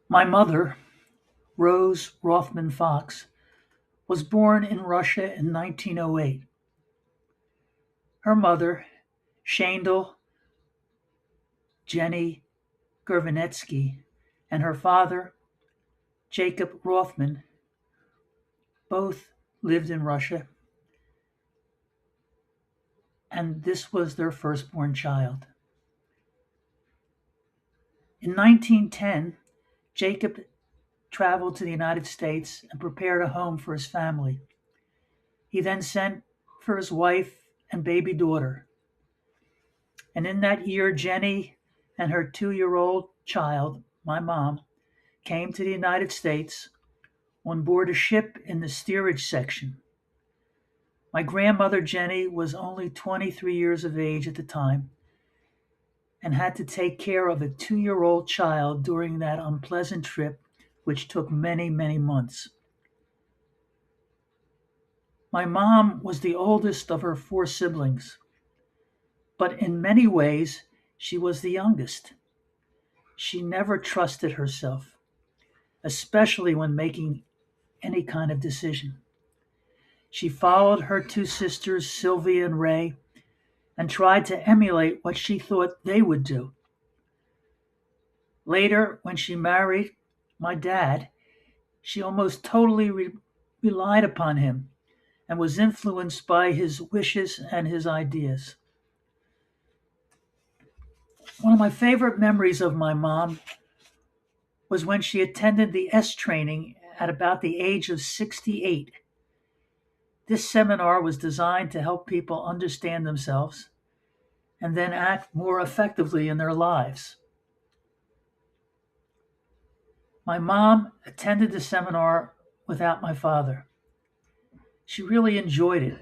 My mother, Rose Rothman Fox, was born in Russia in 1908. Her mother, Shandel Jenny Gervinetsky, and her father, Jacob Rothman, both lived in Russia, and this was their firstborn child. In 1910, Jacob traveled to the United States and prepared a home for his family. He then sent for his wife and baby daughter. And in that year, Jenny and her 2-year-old child, my mom, came to the United States on board a ship in the steerage section. My grandmother, Jenny, was only 23 years of age at the time and had to take care of a 2-year-old child during that unpleasant trip, which took many, many months. My mom was the oldest of her 4 siblings, but in many ways, she was the youngest. She never trusted herself, especially when making any kind of decision. She followed her 2 sisters, Sylvia and Ray, and tried to emulate what she thought they would do. Later, when she married my dad, she almost totally relied upon him and was influenced by his wishes and his ideas. One of my favorite memories of my mom was when she attended the S training at about the age of 68. This seminar was designed to help people understand themselves and then act more effectively in their lives. My mom attended the seminar without my father. She really enjoyed it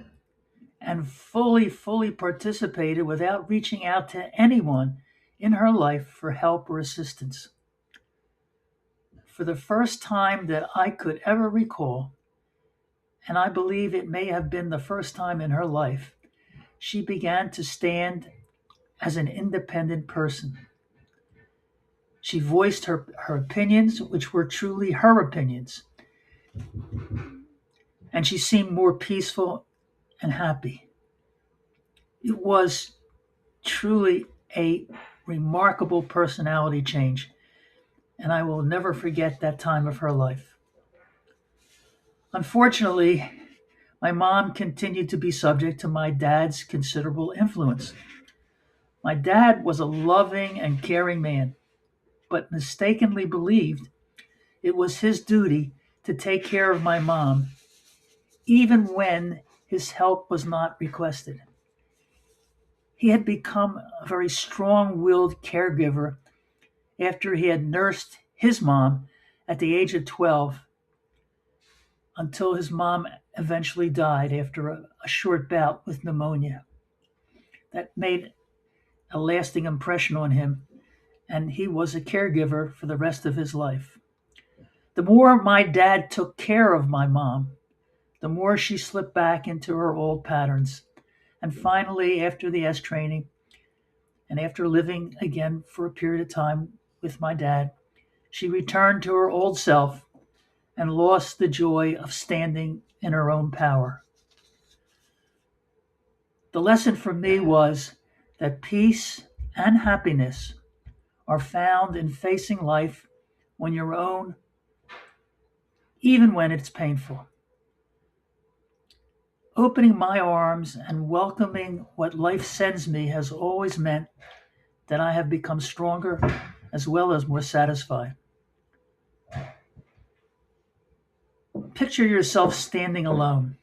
and fully participated without reaching out to anyone in her life for help or assistance. For the first time that I could ever recall, and I believe it may have been the first time in her life, she began to stand as an independent person. She voiced her opinions, which were truly her opinions, and she seemed more peaceful and happy. It was truly a remarkable personality change, and I will never forget that time of her life. Unfortunately, my mom continued to be subject to my dad's considerable influence. My dad was a loving and caring man, but mistakenly believed it was his duty to take care of my mom, even when his help was not requested. He had become a very strong willed caregiver after he had nursed his mom at the age of 12 until his mom eventually died after a short bout with pneumonia. That made a lasting impression on him, and he was a caregiver for the rest of his life. The more my dad took care of my mom, the more she slipped back into her old patterns. And finally, after the S training, and after living again for a period of time with my dad, she returned to her old self and lost the joy of standing in her own power. The lesson for me was that peace and happiness are found in facing life on your own, even when it's painful. Opening my arms and welcoming what life sends me has always meant that I have become stronger as well as more satisfied. Picture yourself standing alone.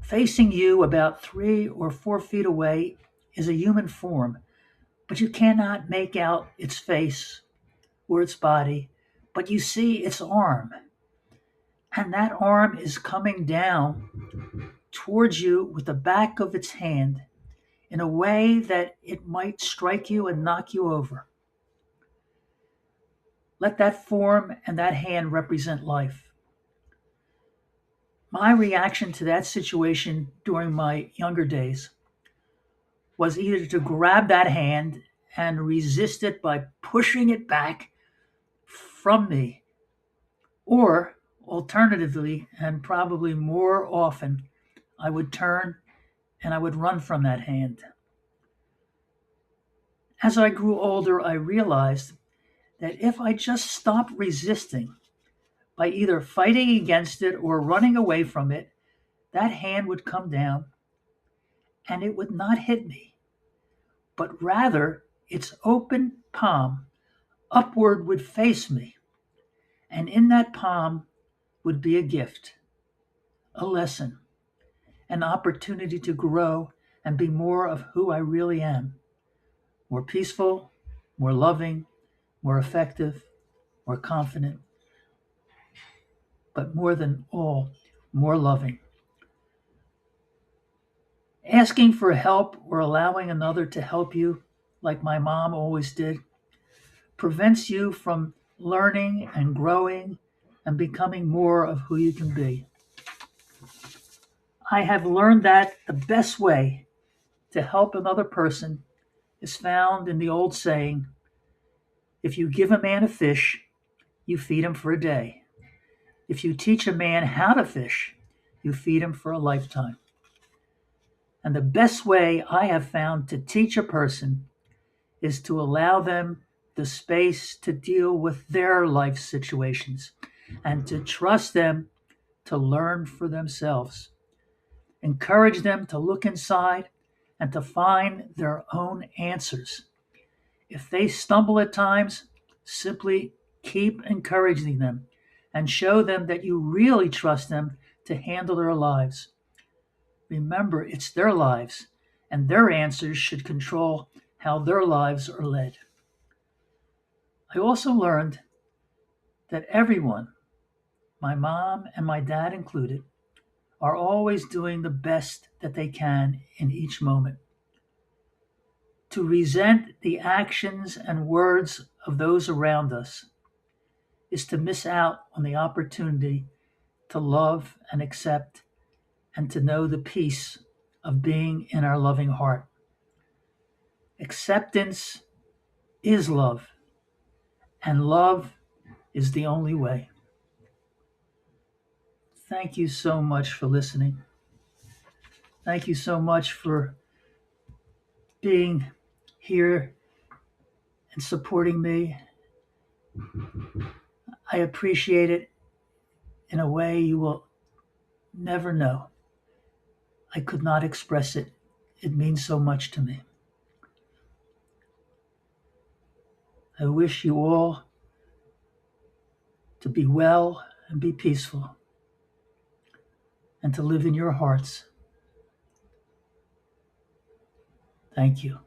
Facing you about 3 or 4 feet away is a human form, but you cannot make out its face or its body, but you see its arm. And that arm is coming down towards you with the back of its hand in a way that it might strike you and knock you over. Let that form and that hand represent life. My reaction to that situation during my younger days was either to grab that hand and resist it by pushing it back, from me, or alternatively, and probably more often, I would turn and I would run from that hand. As I grew older, I realized that if I just stopped resisting by either fighting against it or running away from it, that hand would come down and it would not hit me, but rather its open palm upward would face me, and in that palm would be a gift, a lesson, an opportunity to grow and be more of who I really am, more peaceful, more loving, more effective, more confident, but more than all, more loving. Asking for help or allowing another to help you, like my mom always did, prevents you from learning and growing and becoming more of who you can be. I have learned that the best way to help another person is found in the old saying, if you give a man a fish, you feed him for a day. If you teach a man how to fish, you feed him for a lifetime. And the best way I have found to teach a person is to allow them the space to deal with their life situations and to trust them to learn for themselves. Encourage them to look inside and to find their own answers. If they stumble at times, simply keep encouraging them and show them that you really trust them to handle their lives. Remember, it's their lives, and their answers should control how their lives are led. I also learned that everyone, my mom and my dad included, are always doing the best that they can in each moment. To resent the actions and words of those around us is to miss out on the opportunity to love and accept and to know the peace of being in our loving heart. Acceptance is love, and love is the only way. Thank you so much for listening. Thank you so much for being here and supporting me. I appreciate it in a way you will never know. I could not express it. It means so much to me. I wish you all to be well and be peaceful and to live in your hearts. Thank you.